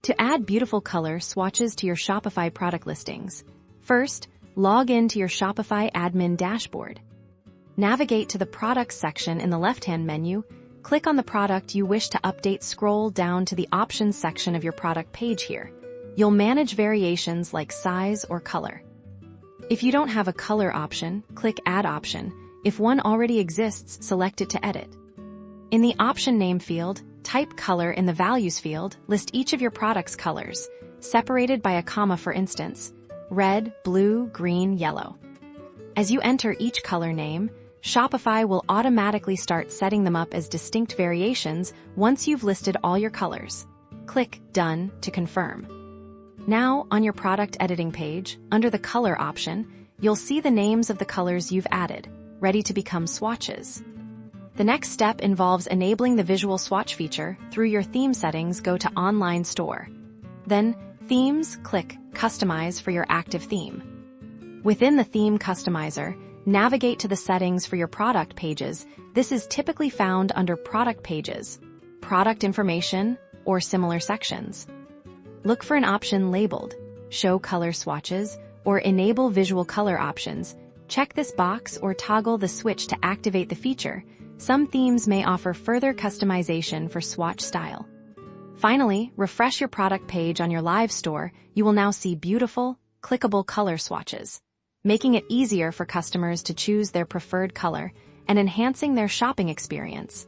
To add beautiful color swatches to your Shopify product listings, first, log into your Shopify Admin dashboard. Navigate to the Products section in the left-hand menu, click on the product you wish to update, scroll down to the Options section of your product page here. You'll manage variations like size or color. If you don't have a color option, click Add Option. If one already exists, select it to edit. In the Option Name field, type Color in the Values field, list each of your product's colors, separated by a comma, for instance, red, blue, green, yellow. As you enter each color name, Shopify will automatically start setting them up as distinct variations once you've listed all your colors. Click Done to confirm. Now, on your product editing page, under the Color option, you'll see the names of the colors you've added, ready to become swatches. The next step involves enabling the visual swatch feature. Through your theme settings, go to Online Store. Then, Themes, click Customize for your active theme. Within the Theme Customizer, navigate to the settings for your product pages. This is typically found under Product Pages, Product Information, or similar sections. Look for an option labeled Show Color Swatches or Enable Visual Color Options. Check this box or toggle the switch to activate the feature. Some themes may offer further customization for swatch style. Finally, refresh your product page on your live store. You will now see beautiful, clickable color swatches, making it easier for customers to choose their preferred color and enhancing their shopping experience.